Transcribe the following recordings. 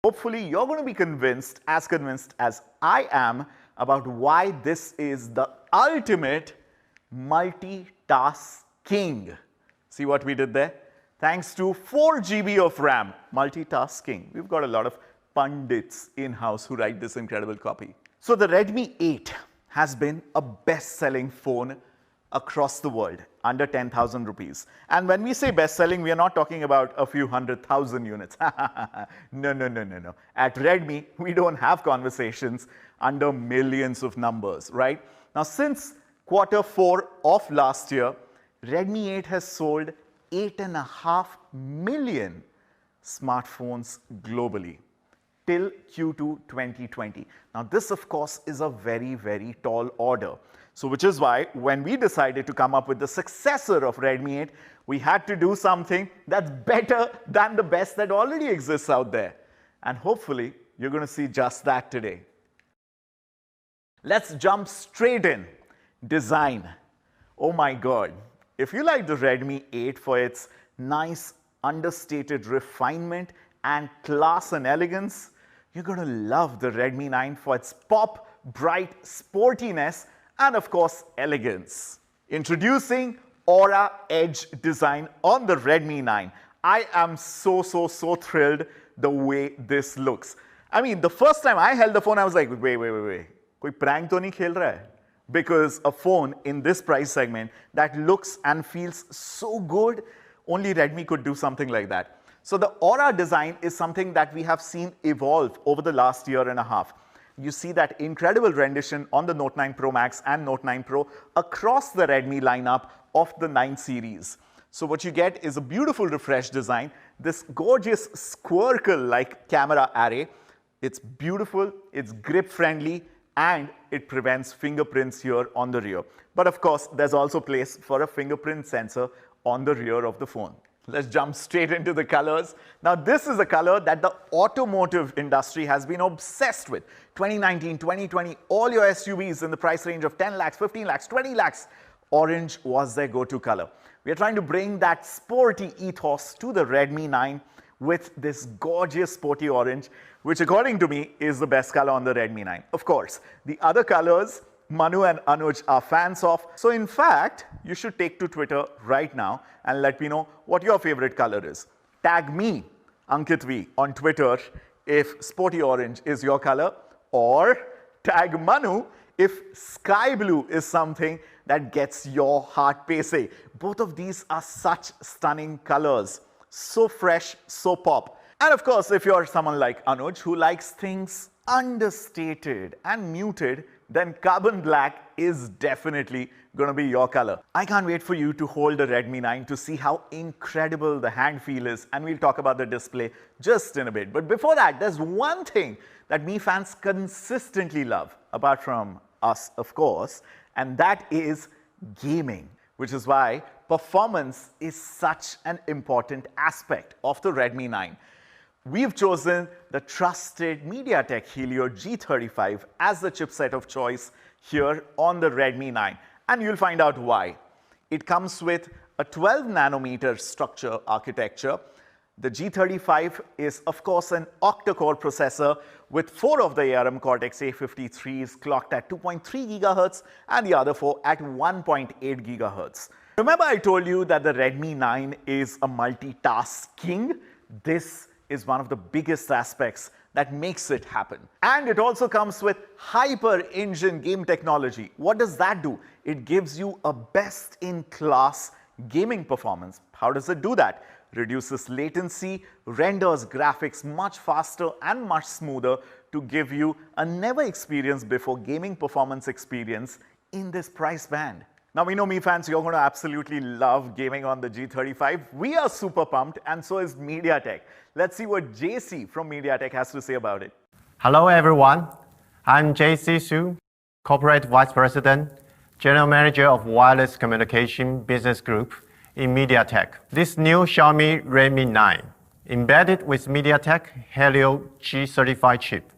Hopefully, you're going to be convinced as I am about why this is the ultimate multitasking. See what we did there? Thanks to 4 GB of RAM, multitasking. We've got a lot of pundits in-house who write this incredible copy. So the Redmi 8 has been a best-selling phone across the world, under 10,000 rupees. And when we say best-selling, we are not talking about a few 100,000 units. No. At Redmi, we don't have conversations under millions of numbers, right? Now, since Q4 of last year, Redmi 8 has sold 8.5 million smartphones globally till Q2 2020. Now, this, of course, is a very, very tall order. So, which is why when we decided to come up with the successor of Redmi 8, we had to do something that's better than the best that already exists out there. And hopefully, you're going to see just that today. Let's jump straight in. Design. Oh my God. If you like the Redmi 8 for its nice, understated refinement and class and elegance, you're going to love the Redmi 9 for its pop, bright sportiness, and of course, elegance. Introducing Aura Edge design on the Redmi 9. I am so thrilled the way this looks. I mean, the first time I held the phone, I was like, wait. Koi prank to nahi khel raha hai? Because a phone in this price segment that looks and feels so good, only Redmi could do something like that. So the Aura design is something that we have seen evolve over the last year and a half. You see that incredible rendition on the Note 9 Pro Max and Note 9 Pro across the Redmi lineup of the 9 series. So what you get is a beautiful refresh design, this gorgeous squircle-like camera array. It's beautiful, it's grip-friendly, and it prevents fingerprints here on the rear. But of course, there's also place for a fingerprint sensor on the rear of the phone. Let's jump straight into the colors. Now, this is a color that the automotive industry has been obsessed with. 2019, 2020, all your SUVs in the price range of 10 lakhs, 15 lakhs, 20 lakhs, orange was their go-to color. We are trying to bring that sporty ethos to the Redmi 9 with this gorgeous sporty orange, which according to me is the best color on the Redmi 9. Of course, the other colors, Manu and Anuj are fans of. So in fact, you should take to Twitter right now and let me know what your favorite color is. Tag me, Ankit V, on Twitter if sporty orange is your color, or tag Manu if sky blue is something that gets your heart pacing. Both of these are such stunning colors. So fresh, so pop. And of course, if you're someone like Anuj who likes things understated and muted, then carbon black is definitely going to be your color. I can't wait for you to hold a Redmi 9 to see how incredible the hand feel is, and we'll talk about the display just in a bit. But before that, there's one thing that Mi fans consistently love, apart from us, of course, and that is gaming, which is why performance is such an important aspect of the Redmi 9. We've chosen the trusted MediaTek Helio G35 as the chipset of choice here on the Redmi 9, and you'll find out why. It comes with a 12 nanometer structure architecture. The G35 is, of course, an octa-core processor with 4 of the ARM Cortex A53s clocked at 2.3 GHz and the other 4 at 1.8 GHz. Remember I told you that the Redmi 9 is a multitasking? This is one of the biggest aspects that makes it happen. And it also comes with Hyper Engine game technology. What does that do? It gives you a best-in-class gaming performance. How does it do that? Reduces latency, renders graphics much faster and much smoother to give you a never experienced before gaming performance experience in this price band. Now, we know Mi fans, you're going to absolutely love gaming on the G35. We are super pumped, and so is MediaTek. Let's see what JC from MediaTek has to say about it. Hello, everyone. I'm JC Su, Corporate Vice President, General Manager of Wireless Communication Business Group in MediaTek. This new Xiaomi Redmi 9, embedded with MediaTek Helio G35 chip,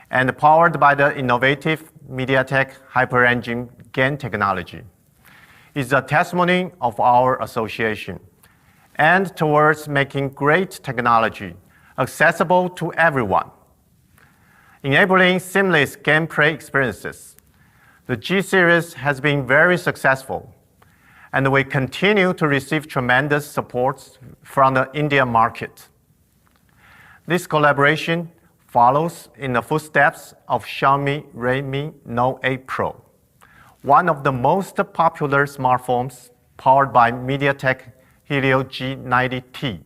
and powered by the innovative MediaTek Hyper Engine game technology, is a testimony of our association and towards making great technology accessible to everyone, enabling seamless gameplay experiences. The G series has been very successful, and we continue to receive tremendous support from the Indian market. This collaboration follows in the footsteps of Xiaomi Redmi Note 8 Pro, one of the most popular smartphones powered by MediaTek Helio G90T.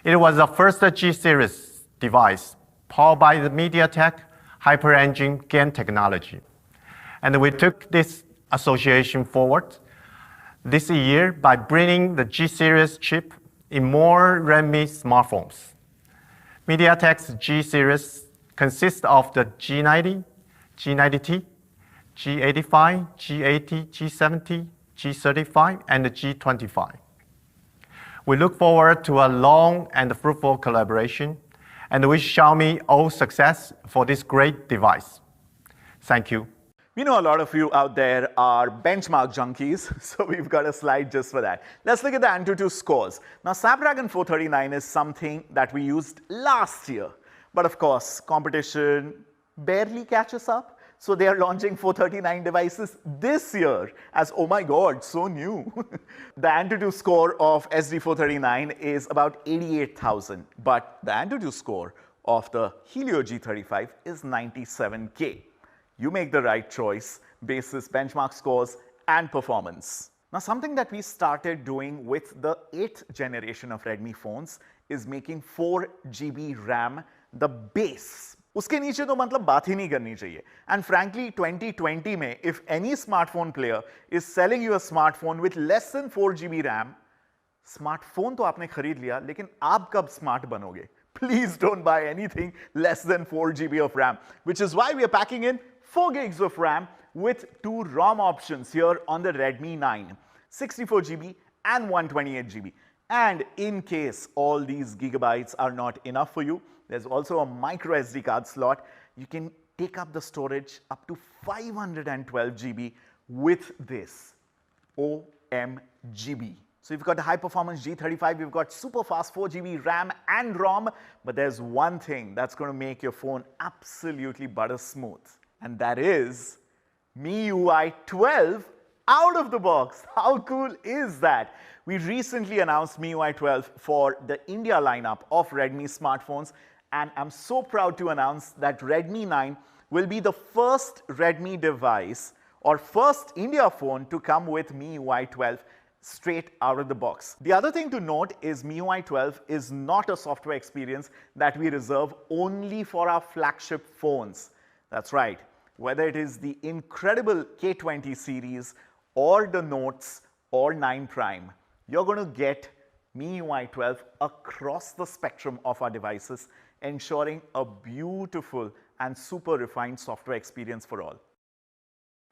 It was the first G series device powered by the MediaTek HyperEngine game technology. And we took this association forward this year by bringing the G series chip in more Redmi smartphones. MediaTek's G series consists of the G90, G90T, G85, G80, G70, G35, and the G25. We look forward to a long and fruitful collaboration and wish Xiaomi all success for this great device. Thank you. We know a lot of you out there are benchmark junkies, so we've got a slide just for that. Let's look at the AnTuTu scores. Now, Snapdragon 439 is something that we used last year, but of course, competition barely catches up. So they are launching 439 devices this year as, oh my God, so new. The AnTuTu score of SD439 is about 88,000, but the AnTuTu score of the Helio G35 is 97K. You make the right choice basis benchmark scores and performance. Now, something that we started doing with the 8th generation of Redmi phones is making 4 GB RAM the base. उसके नीचे तो मतलब बात ही नहीं करनी चाहिए. And frankly, 2020 में, if any smartphone player is selling you a smartphone with less than 4 GB RAM, smartphone तो आपने खरीद लिया, लेकिन आप कब smart बनोगे? Please don't buy anything less than 4 GB of RAM, which is why we are packing in 4 gigs of RAM with 2 ROM options here on the Redmi 9, 64 GB and 128 GB. And in case all these gigabytes are not enough for you, there's also a micro SD card slot. You can take up the storage up to 512 GB with this OMGB. So you've got the high performance G35, you've got super fast 4 GB RAM and ROM, but there's one thing that's going to make your phone absolutely butter smooth, and that is MIUI 12 out of the box. How cool is that? We recently announced MIUI 12 for the India lineup of Redmi smartphones, and I'm so proud to announce that Redmi 9 will be the first Redmi device or first India phone to come with MIUI 12 straight out of the box. The other thing to note is MIUI 12 is not a software experience that we reserve only for our flagship phones. That's right. Whether it is the incredible K20 series or the Notes or 9 Prime, you're going to get MIUI 12 across the spectrum of our devices, ensuring a beautiful and super refined software experience for all.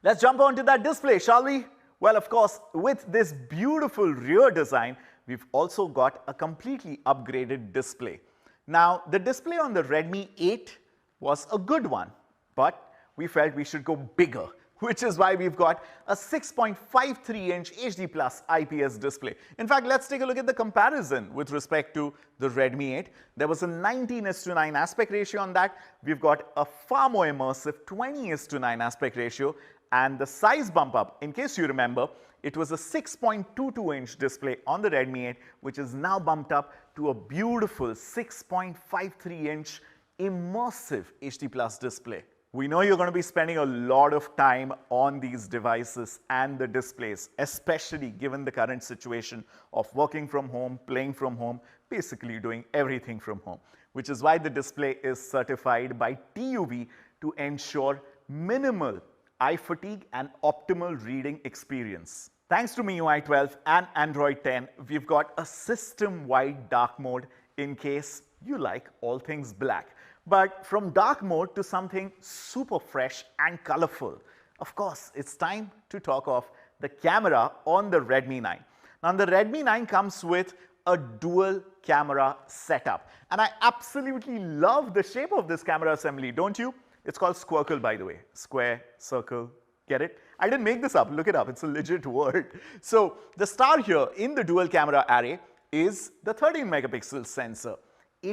Let's jump onto that display, shall we? Well, of course, with this beautiful rear design, we've also got a completely upgraded display. Now, the display on the Redmi 8 was a good one, but we felt we should go bigger, which is why we've got a 6.53-inch HD Plus IPS display. In fact, let's take a look at the comparison with respect to the Redmi 8. There was a 19:9 aspect ratio on that. We've got a far more immersive 20:9 aspect ratio, and the size bump up, in case you remember, it was a 6.22-inch display on the Redmi 8, which is now bumped up to a beautiful 6.53-inch immersive HD Plus display. We know you're going to be spending a lot of time on these devices and the displays, especially given the current situation of working from home, playing from home, basically doing everything from home, which is why the display is certified by TUV to ensure minimal eye fatigue and optimal reading experience. Thanks to MIUI 12 and Android 10, we've got a system-wide dark mode in case you like all things black. But from dark mode to something super fresh and colorful. Of course, it's time to talk of the camera on the Redmi 9. Now, the Redmi 9 comes with a dual camera setup. And I absolutely love the shape of this camera assembly, don't you? It's called squircle, by the way. Square, circle, get it? I didn't make this up, look it up, it's a legit word. So the star here in the dual camera array is the 13 megapixel sensor.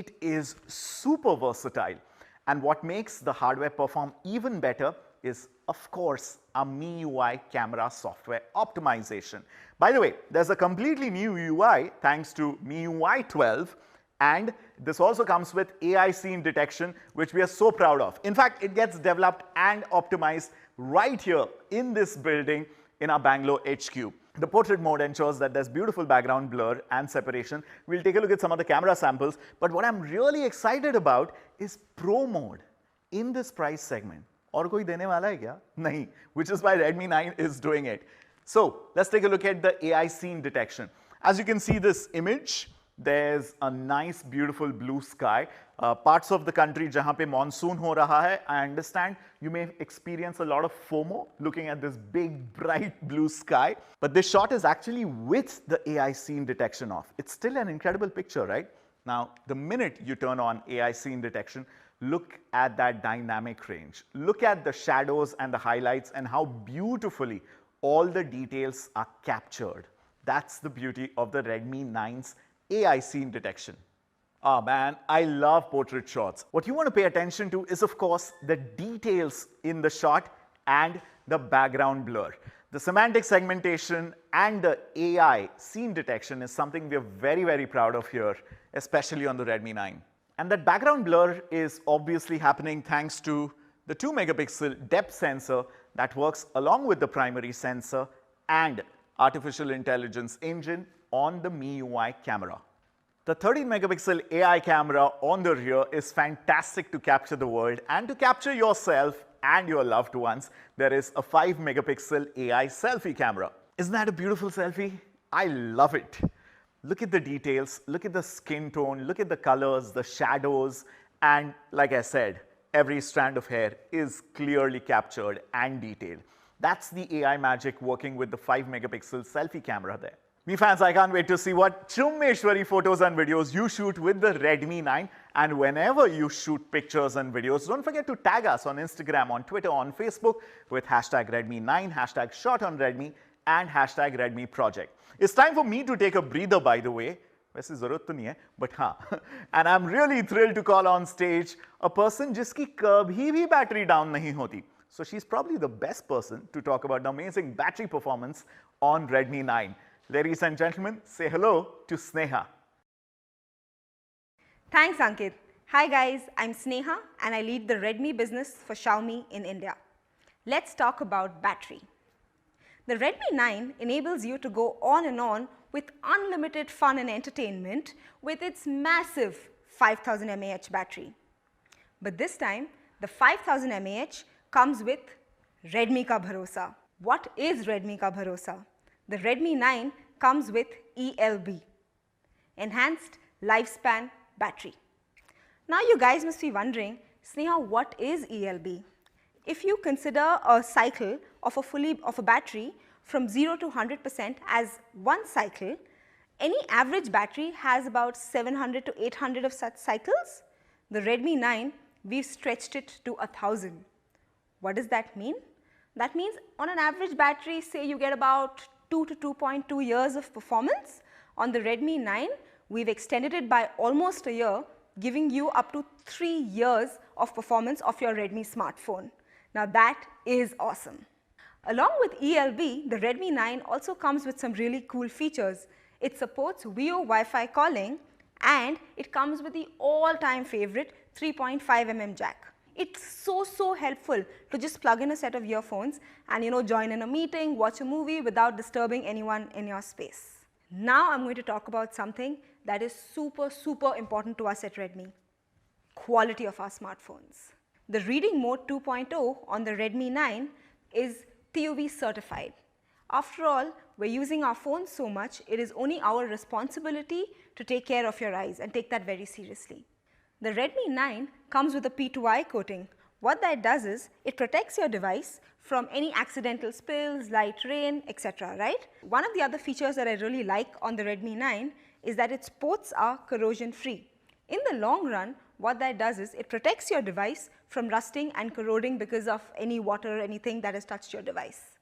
it is super versatile. And what makes the hardware perform even better is, of course, a MIUI camera software optimization. By the way, there's a completely new UI thanks to MIUI 12, and this also comes with AI scene detection, which we are so proud of. In fact, it gets developed and optimized right here in this building in our Bangalore HQ. The portrait mode ensures that there's beautiful background blur and separation. We'll take a look at some of the camera samples, but what I'm really excited about is Pro mode in this price segment. और कोई देने वाला है क्या? नहीं, which is why Redmi 9 is doing it. So let's take a look at the AI scene detection. As you can see this image, there's a nice beautiful blue sky. Parts of the country jahan pe monsoon ho raha hai, I understand you may experience a lot of FOMO looking at this big bright blue sky. But this shot is actually with the AI scene detection off. It's still an incredible picture, right? Now, the minute you turn on AI scene detection, look at that dynamic range. Look at the shadows and the highlights and how beautifully all the details are captured. That's the beauty of the Redmi 9's AI scene detection. Oh man, I love portrait shots. What you want to pay attention to is, of course, the details in the shot and the background blur. The semantic segmentation and the AI scene detection is something we are very, very proud of here, especially on the Redmi 9. And that background blur is obviously happening thanks to the 2 megapixel depth sensor that works along with the primary sensor and artificial intelligence engine on the MIUI camera. The 13 megapixel AI camera on the rear is fantastic to capture the world, and to capture yourself and your loved ones, there is a 5 megapixel AI selfie camera. Isn't that a beautiful selfie? I love it. Look at the details, look at the skin tone, look at the colors, the shadows, and like I said, every strand of hair is clearly captured and detailed. That's the AI magic working with the 5 megapixel selfie camera there. Me fans, I can't wait to see what Chummeshwari photos and videos you shoot with the Redmi 9. And whenever you shoot pictures and videos, don't forget to tag us on Instagram, on Twitter, on Facebook with hashtag Redmi9, hashtag ShotOnRedmi, and hashtag Redmi Project. It's time for me to take a breather, by the way. वैसे ज़रूरत तो नहीं है, but हाँ. And I'm really thrilled to call on stage a person जिसकी कभी भी battery down नहीं होती. So she's probably the best person to talk about the amazing battery performance on Redmi 9. Ladies and gentlemen, say hello to Sneha. Thanks, Ankit. Hi guys, I'm Sneha and I lead the Redmi business for Xiaomi in India. Let's talk about battery. The Redmi 9 enables you to go on and on with unlimited fun and entertainment with its massive 5000 mAh battery. But this time, the 5000 mAh comes with Redmi ka bharosa. What is Redmi ka bharosa? The Redmi 9 comes with ELB, Enhanced Lifespan Battery. Now you guys must be wondering, Sneha, what is ELB? If you consider a cycle of a battery from 0 to 100% as one cycle, any average battery has about 700 to 800 of such cycles. The Redmi 9, we've stretched it to 1000. What does that mean? That means on an average battery, say you get about 2 to 2.2 years of performance. On the Redmi 9, we've extended it by almost a year, giving you up to 3 years of performance of your Redmi smartphone. Now that is awesome. Along with ELB, the Redmi 9 also comes with some really cool features. It supports Vio Wi-Fi calling and it comes with the all-time favorite 3.5mm jack. It's so helpful to just plug in a set of earphones and join in a meeting, watch a movie without disturbing anyone in your space. Now I'm going to talk about something that is super important to us at Redmi. Quality of our smartphones. The Reading Mode 2.0 on the Redmi 9 is TÜV certified. After all, we're using our phones so much, it is only our responsibility to take care of your eyes and take that very seriously. The Redmi 9 comes with a P2I coating. What that does is, it protects your device from any accidental spills, light rain, etc. Right? One of the other features that I really like on the Redmi 9 is that its ports are corrosion free. In the long run, what that does is, it protects your device from rusting and corroding because of any water or anything that has touched your device.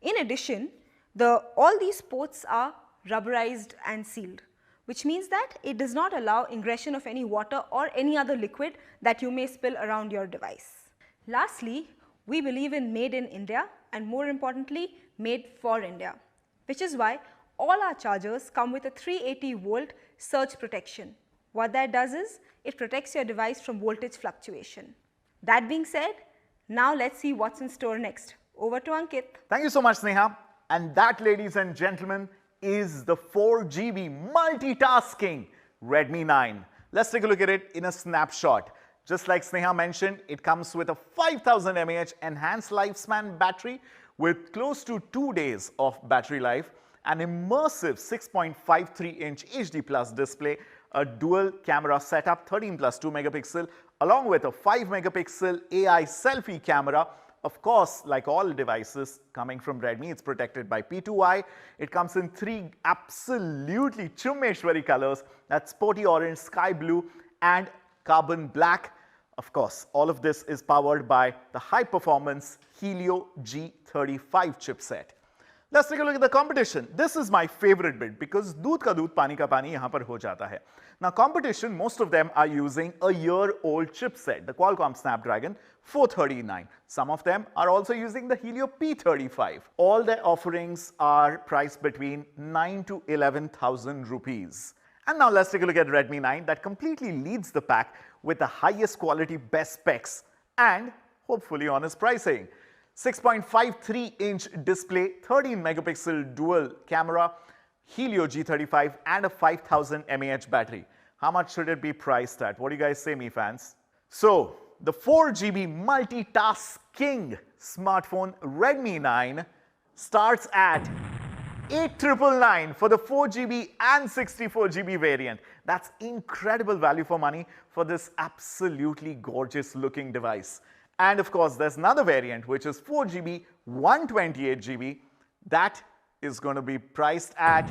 In addition, all these ports are rubberized and sealed, which means that it does not allow ingression of any water or any other liquid that you may spill around your device. Lastly, we believe in made in India and more importantly, made for India, which is why all our chargers come with a 380 volt surge protection. What that does is, it protects your device from voltage fluctuation. That being said, now let's see what's in store next. Over to Ankit. Thank you so much, Sneha. And that, ladies and gentlemen, is the 4GB multitasking Redmi 9. Let's take a look at it in a snapshot. Just like Sneha mentioned, it comes with a 5000 mAh enhanced lifespan battery with close to 2 days of battery life, an immersive 6.53-inch HD Plus display, a dual camera setup 13 plus 2 megapixel, along with a 5 megapixel AI selfie camera. Of course, like all devices coming from Redmi, it's protected by P2i. It comes in 3 absolutely chummeshwari colors, that's sporty orange, sky blue and carbon black. Of course, all of this is powered by the high-performance Helio G35 chipset. Let's take a look at the competition. This is my favorite bit because दूध का दूध पानी का पानी यहाँ पर हो जाता है. Now competition, most of them are using a year-old chipset, the Qualcomm Snapdragon 439. Some of them are also using the Helio P35. All their offerings are priced between 9 to 11,000 rupees. And now let's take a look at Redmi 9 that completely leads the pack with the highest quality, best specs and hopefully honest pricing. 6.53-inch display, 13 megapixel dual camera, Helio G35 and a 5000 mAh battery. How much should it be priced at? What do you guys say, Mi fans? So, the 4GB multitasking smartphone Redmi 9 starts at 8,999 for the 4GB and 64GB variant. That's incredible value for money for this absolutely gorgeous looking device. And of course, there's another variant which is 4GB 128GB. That is going to be priced at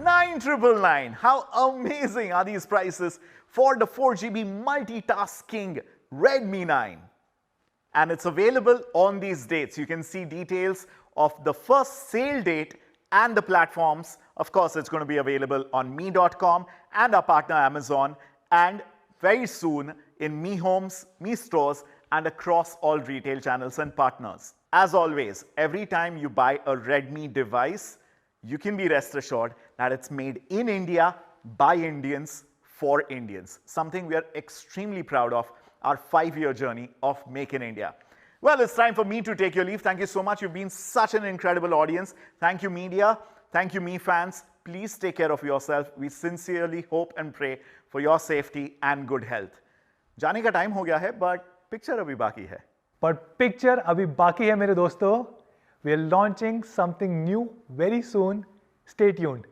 9,999. How amazing are these prices for the 4GB multitasking Redmi 9? And it's available on these dates. You can see details of the first sale date and the platforms. Of course, it's going to be available on mi.com and our partner Amazon, and very soon in Mi Homes, Mi Stores, and across all retail channels and partners. As always, every time you buy a Redmi device, you can be rest assured that it's made in India by Indians for Indians. Something we are extremely proud of, our 5-year journey of Make in India. Well, it's time for me to take your leave. Thank you so much. You've been such an incredible audience. Thank you, media. Thank you, Mi fans. Please take care of yourself. We sincerely hope and pray for your safety and good health. जाने का time हो गया है, but picture अभी बाकी है. पर picture अभी बाकी है मेरे दोस्तों. We are launching something new very soon. Stay tuned.